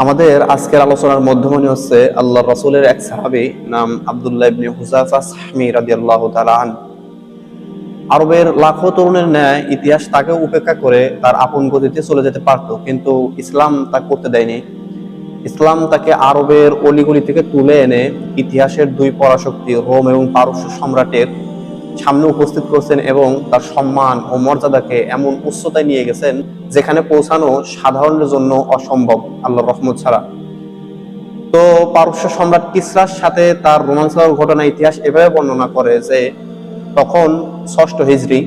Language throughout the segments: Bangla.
আমাদের আজকের আলোচনার মধ্যমণি হচ্ছে আল্লাহ রাসূলের এক সাহাবী নাম আব্দুল্লাহ ইবনে হুযাফা সাহমী রাদিয়াল্লাহু তাআলা আন। আরবের লাখো তরুণের ন্যায় ইতিহাস তাকে উপেক্ষা করে তার আপন গতিতে চলে যেতে পারত, কিন্তু ইসলাম তা করতে দেয়নি। ইসলাম তাকে আরবের অলিগলি থেকে তুলে এনে ইতিহাসের দুই পরাশক্তি রোম এবং পারস্য সম্রাটের সামনে উপস্থিত করছেন এবং তার সম্মান ও মর্যাদাকে এমন উচ্চতায় নিয়ে গেছেন যেখানে পৌঁছানো সাধারণের জন্য অসম্ভব আল্লাহর রহমত ছাড়া। তো পারস্য সম্রাট কিসরার সাথে তার রোমাঞ্চকর ঘটনা ইতিহাস এভাবে বর্ণনা করে যে তখন ৬ষ্ঠ হিজরি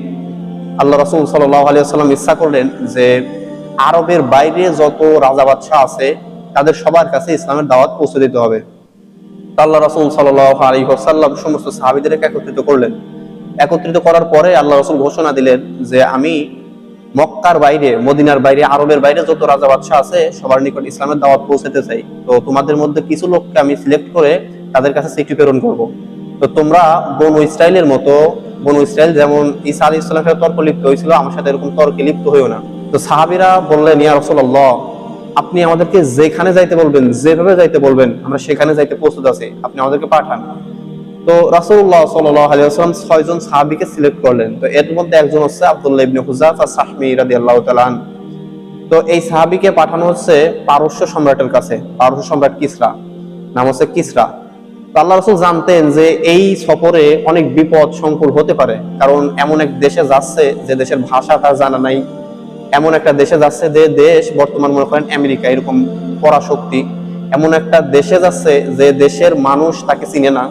আল্লাহ রাসূল সাল্লাল্লাহু আলাইহি ওয়াসাল্লাম ইচ্ছা করলেন যে আরবের বাইরে যত রাজা বাদশাহ আছে তাদের সবার কাছে ইসলামের দাওয়াত পৌঁছে দিতে হবে। আল্লাহ রাসূল সাল্লাল্লাহু আলাইহি ওয়াসাল্লাম সমস্ত সাহাবীদেরকে একত্রিত করলেন। একত্রিত করার পরে আল্লাহ রাসূল ঘোষণা দিলেন যে আমি মক্কার বাইরে, মদিনার বাইরে, আরবের বাইরে যত রাজা বাদশাহ আছে সবার নিকট ইসলামের দাওয়াত পৌঁছাতে চাই। তো তোমাদের মধ্যে কিছু লোককে আমি সিলেক্ট করে তাদের কাছে চিঠি প্রেরণ করব। তো তোমরা বনু ইসরাইলের মতো, বনু ইসরাইল যেমন ঈসা আলাইহিস সালামের সাথে তর্ক লিপ্ত হয়েছিল, আমার সাথে এরকম তর্কে লিপ্ত হইও না। তো সাহাবীরা বললেন, ইয়া রাসূলুল্লাহ, আপনি আমাদেরকে যেখানে যাইতে বলবেন, যেভাবে যাইতে বলবেন, আমরা সেখানে যাইতে প্রস্তুত আছি, আপনি আমাদেরকে পাঠান। তো রাসূলুল্লাহ সাল্লাল্লাহু আলাইহি ওয়াসাল্লাম ৬ জন সাহাবীকে সিলেক্ট করলেন। তো এর মধ্যে একজন হচ্ছে আব্দুল্লাহ ইবনে হুযাফা সাহমী রাদিয়াল্লাহু তাআলা আন। তো এই সাহাবীকে পাঠানো হচ্ছে পারস্য সম্রাটের কাছে। পারস্য সম্রাট কিসরা, নাম হচ্ছে কিসরা। তো আল্লাহ রাসূল জানতেন যে এই সফরে অনেক বিপদ সংকুল হতে পারে, কারণ এমন এক দেশে যাচ্ছে যে দেশের ভাষা তার জানা নাই, এমন একটা দেশে যাচ্ছে যে দেশ বর্তমান মনে করেন আমেরিকা এরকম পরাশক্তি, এমন একটা দেশে যাচ্ছে যে দেশের মানুষ তাকে চিনে না।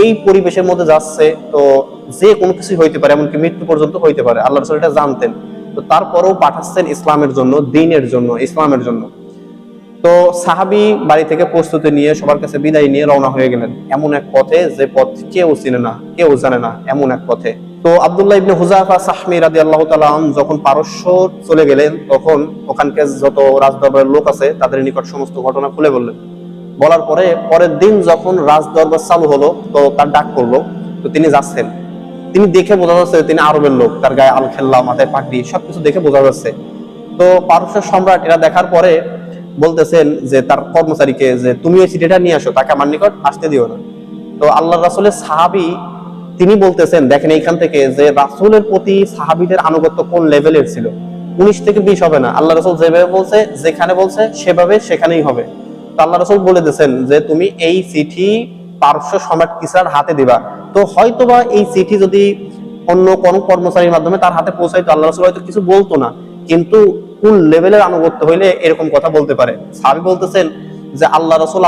এই পরিবেশের মধ্যে যাচ্ছে, তো যে কোনো কিছু হইতে পারে, এমনকি মৃত্যু পর্যন্ত হইতে পারে। আল্লাহ রাসূল এটা জানতেন, তো তারপরেও পাঠাচ্ছেন ইসলামের জন্য, দ্বীনের জন্য, ইসলামের জন্য। তো সাহাবী বাড়ি থেকে প্রস্তুতি নিয়ে সবার কাছে বিদায় নিয়ে রওনা হয়ে গেলেন এমন এক পথে যে পথ কেউ চিনে না, কেউ জানে না, এমন এক পথে। তো আব্দুল্লাহ ইবনে হুযাফা সাহমী রাদিয়াল্লাহু তাআলা আনহু যখন পারস্য চলে গেলেন, তখন ওখানকার যত রাজদরবারের লোক আছে তাদের নিকট সমস্ত ঘটনা খুলে বললেন। বলার পরে পরের দিন যখন রাজদরবার চালু হলো, তো তার ডাক পড়লো। তো তিনি যাচ্ছেন, তিনি দেখে বোঝা যাচ্ছে তিনি আরবের লোক, তার গায়ে আল খেল্লা, মাথায় পাগড়ি, সবকিছু দেখে বোঝা যাচ্ছে। তো পারস্য সম্রাট এরা দেখার পরে বলতেছেন যে তার কর্মচারীকে যে তুমি এই চিঠিটা নিয়ে আসো, তাকে আমার নিকট আসতে দিও না। তো আল্লাহ রাসূলের সাহাবী তিনি বলতেছেন, দেখেন এইখান থেকে যে রাসূলের প্রতি সাহাবীদের আনুগত্য কোন লেভেলের ছিল। ১৯ থেকে ২০ হবে না, আল্লাহ রাসূল যেভাবে বলছে, যেখানে বলছে সেভাবে সেখানেই হবে। তো আল্লাহ রাসূল বলে দিয়েছেন যে তুমি এই চিঠি পারস্য সম্রাট কিসরার হাতে দিবা। তো হয়তোবা এই চিঠি যদি অন্য কোন কর্মচারীর মাধ্যমে তার হাতে পৌঁছাইতো, আল্লাহ রাসূল হয়তো কিছু বলতো না, কিন্তু কোন লেভেলের আনুগত্য হইলে এরকম কথা বলতে পারে। সাহাবী বলতেছেন যে আল্লাহ রাসূল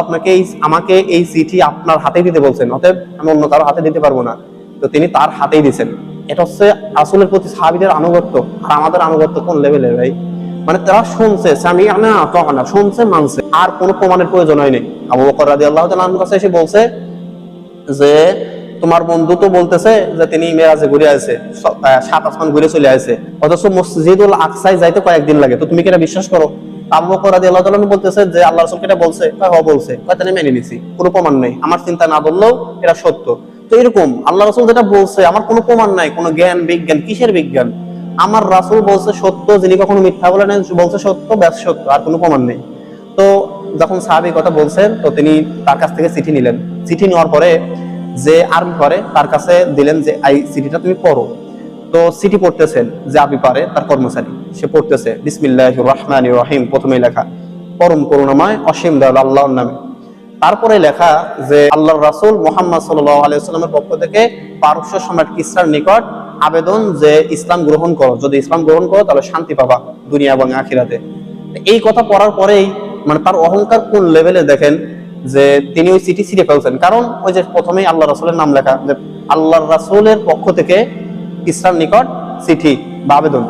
আমাকে এই চিঠি আপনার হাতে দিতে বলছেন, অতএব আমি অন্য কারো হাতে দিতে পারবো না। তো তিনি তার হাতেই দিয়েছেন। এটা হচ্ছে রাসূলের প্রতি সাহাবীদের আনুগত্য। আর আমাদের আনুগত্য কোন লেভেলের ভাই? মানে তারা শুনছে, সামিআনা আতাআনা, শুনছে, মানছে, আর কোনো প্রমাণের প্রয়োজন হয়নি। আবু বকর রাদিয়াল্লাহু তাআলা আনহু কাছে এসে বলছে যে তোমার বন্ধু তো বলতেছে যে তিনি মেরাজে ঘুরে আসে, ৭ আসমান ঘুরে চলে আসে, অথচ মসজিদুল আকসায় যাইতে কয়েকদিন লাগে। তো তুমি কি এটা বিশ্বাস করো? আবু বকর রাদিয়াল্লাহু তাআলা বলতেছে যে আল্লাহ রাসূল এটা বলছে, হ্যাঁ বলছে, তাহলে মেনে নিছি, কোনো প্রমাণ নেই, আমার চিন্তা না বললেও এটা সত্য। তো এরকম আল্লাহ রাসূল যেটা বলছে, আমার কোনো প্রমাণ নাই, কোনো জ্ঞান বিজ্ঞান, কিসের বিজ্ঞান? আমার রাসূল বলছে সত্য, যিনি কখনো মিথ্যা বলে না, বলছে সত্য, ব্যাস সত্য, আর কোনো প্রমাণ নেই। তো যখন সাহাবী কথা বলছেন, তো তিনি তার কাছ থেকে চিঠি নিলেন। চিঠি নেওয়ার পরে যে আরবি পারে তার কাছে দিলেন যে এই চিঠিটা তুমি পড়ো। তো চিঠি পড়তেছেন যে আরবি পারে তার কর্মচারী, সে পড়তেছে বিসমিল্লাহির রহমানির রহিম, প্রথমেই লেখা পরম করুণাময় অসীম দয়ালু আল্লাহর নামে। তারপরে লেখা যে আল্লাহর রাসূল মুহাম্মদ সাল্লাল্লাহু আলাইহি ওয়াসাল্লামের পক্ষ থেকে পারস্য সম্রাট কিসরার নিকট আবেদন যে ইসলাম গ্রহণ করো, যদি ইসলাম গ্রহণ করো তাহলে শান্তি পাবা দুনিয়া এবং আখিরাতে। এই কথা পড়ার পরেই মানে তার অহংকার কোন লেভেলে দেখেন যে তিনি ওই চিঠি ছিঁড়ে ফেলছেন। কারণ ওই যে প্রথমেই আল্লাহ রাসূলের নাম লেখা, যে আল্লাহর রাসূলের পক্ষ থেকে কিসরার নিকট চিঠি বা আবেদন।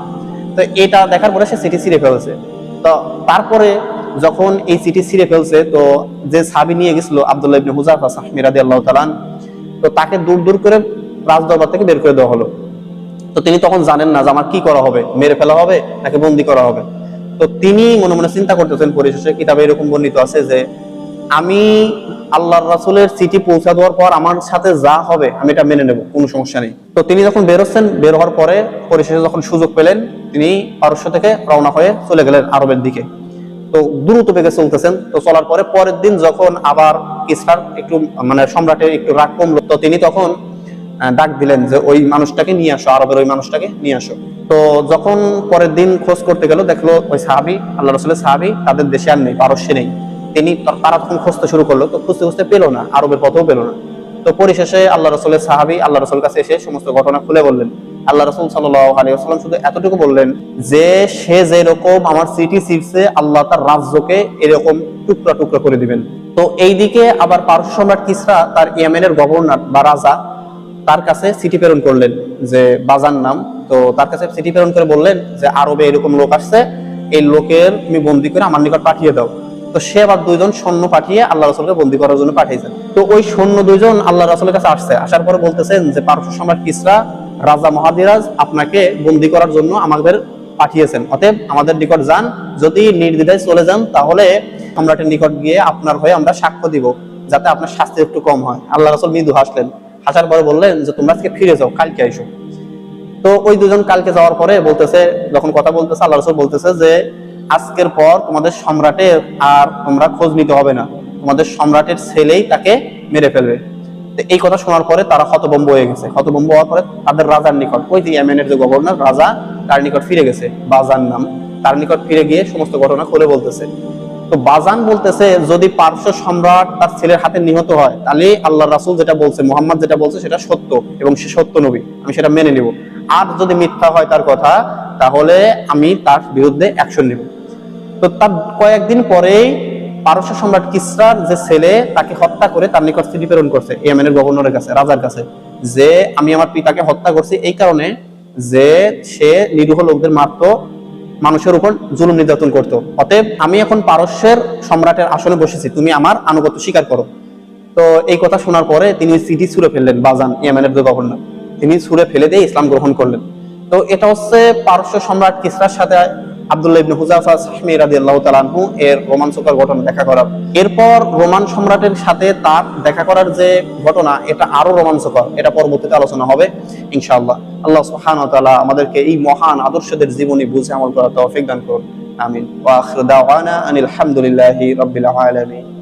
তো এটা দেখার পরে সে চিঠি ছিঁড়ে ফেলছে। তো তারপরে যখন এই চিঠি ছিঁড়ে ফেলছে, তো যে সাহাবী নিয়ে গেছিল আব্দুল্লাহ ইবনে হুযাফা সাহমী রাদিয়াল্লাহু তাআলা আনহু, তো তাকে দূর দূর করে রাজদরবার থেকে বের করে দেওয়া হলো। তো তিনি তখন জানেন না যে আমার কি করা হবে, মেরে ফেলা হবে নাকি বন্দী করা হবে। তো তিনি মনে মনে চিন্তা করতেছেন। পরিশেষে কিতাবে এরকম বর্ণিত আছে যে আমি আল্লাহর রাসূলের চিঠি পৌঁছা দেওয়ার পর আমার সাথে যা হবে আমি এটা মেনে নেব, কোনো সমস্যা নেই। তো তিনি যখন বেরোচ্ছেন, বের হওয়ার পরে পরিশেষে যখন সুযোগ পেলেন, তিনি পারস্য থেকে রওনা হয়ে চলে গেলেন আরবের দিকে। তো দ্রুত বেগে চলতেছেন। তো চলার পরে পরের দিন যখন আবার কিসরার একটু মানে সম্রাটের একটু রাগ কমলো, তো তিনি তখন ডাক দিলেন যে ওই মানুষটাকে নিয়ে আসো, আরবের ওই মানুষটাকে নিয়ে আসো। তো যখন পরের দিন খোঁজ করতে গেল, দেখলো ওই সাহাবী, আল্লাহ রাসূলের সাহাবী, তাদের দেশে আর নেই, পারস্যে নেই। তারা তখন খুঁজতে শুরু করলো, তো খুঁজতে খুঁজতে পেলো না, আরবের পথেও পেলো না। তো পরিশেষে আল্লাহ রাসূলের সাহাবী আল্লাহ রাসূলের কাছে এসে সমস্ত ঘটনা খুলে বললেন। আল্লাহ রাসূল সাল্লাল্লাহু আলাইহি ওয়াসাল্লাম শুধু এতটুকু বললেন যে সে যেরকম আমার সিটি ছিঁড়ছে, আল্লাহ তার রাজ্যকে এরকম টুকরা টুকরা করে দিবেন। তো এইদিকে আবার পারস্য সম্রাট কিসরা তার ইয়েমেনের গভর্নর বা রাজা, তার কাছে চিঠি প্রেরণ করলেন, যে বাজার নাম। তো তার কাছে চিঠি প্রেরণ করে বললেন যে আরবে এরকম লোক আসছে, এই লোকের তুমি বন্দী করে আমার নিকট পাঠিয়ে দাও। তো সে আবার 2 জন সৈন্য পাঠিয়ে আল্লাহ রাসূলকে বন্দী করার জন্য পাঠিয়েছেন। তো ওই সৈন্য 2 জন আল্লাহ রাসূলের কাছে আসছে, আসার পরে বলতেছেন যে পারস্য সম্রাট কিসরা রাজা মহাদিরাজ আপনাকে বন্দী করার জন্য আমাদের পাঠিয়েছেন, অতএব আমাদের নিকট যান। যদি নির্দ্বিধায় চলে যান তাহলে সম্রাটের নিকট গিয়ে আপনার হয়ে আমরা সাক্ষ্য দিব, যাতে আপনার শাস্তি একটু কম হয়। আল্লাহ রাসূল মৃদু হাসলেন, হাসার পরে বললেন যে তোমরা আজকে ফিরে যাও, কালকে আইসো। তো ওই 2 জন কালকে যাওয়ার পরে বলতেছে, যখন কথা বলতেছে, আল্লাহ রাসূল বলতেছে যে আজকের পর তোমাদের সম্রাটের আর তোমরা খোঁজ নিতে হবে না, তোমাদের সম্রাটের ছেলেই তাকে মেরে ফেলবে। তো এই কথা শোনার পরে তারা হতভম্ব হয়ে গেছে। হতভম্ব হওয়ার পরে তাদের রাজার নিকট, ওই যে ইয়েমেনের যে গভর্নর রাজা, তার নিকট ফিরে গেছে, বাজার নাম, তার নিকট ফিরে গিয়ে সমস্ত ঘটনা খুলে বলতেছে। তো বাজান বলতেছে যদি পারস্য সম্রাট তার ছেলের হাতে নিহত হয়, তাহলে আল্লাহ রাসূল যেটা বলছে, মুহাম্মদ যেটা বলছে সেটা সত্য এবং সে সত্য নবী, আমি সেটা মেনে নিব। আর যদি মিথ্যা হয় তার কথা, তাহলে আমি তার বিরুদ্ধে অ্যাকশন নিব। তো তার কয়েকদিন পরেই পারস্য সম্রাট কিসরার যে ছেলে, তাকে হত্যা করে তার নিকট চিঠি প্রেরণ করছে ইয়েমেনের গভর্নরের কাছে, রাজার কাছে, যে আমি আমার পিতাকে হত্যা করছি এই কারণে যে সে নিরীহ লোকদের মারতো, মানুষের উপর জুলুম নির্যাতন করতো। অতএব আমি এখন পারস্যের সম্রাটের আসনে বসেছি, তুমি আমার আনুগত্য স্বীকার করো। তো এই কথা শোনার পরে তিনি চিঠি ছুঁড়ে ফেললেন, বাজান ইয়েমেনের যে গভর্নর, তিনি ছুঁড়ে ফেলে দিয়ে ইসলাম গ্রহণ করলেন। তো এটা হচ্ছে পারস্য সম্রাট কিসরার সাথে আব্দুল্লাহ ইবনে হুযাফা সাহমী রাদিয়াল্লাহু তাআলা আনহু এর রোমাঞ্চকর ঘটনা দেখা করা। এরপর রোমান সম্রাটের সাথে তার দেখা করার যে ঘটনা, এটা আরো রোমাঞ্চকর, এটা পরবর্তীতে আলোচনা হবে ইনশাআল্লাহ। আল্লাহ সুবহানাহু ওয়া তাআলা আমাদেরকে এই মহান আদর্শদের জীবনী বুঝে আমল করার তৌফিক দান করুন, আমিন। ওয়া আখিরু দাওয়ানা আনিল হামদুলিল্লাহি রাব্বিল আলামিন।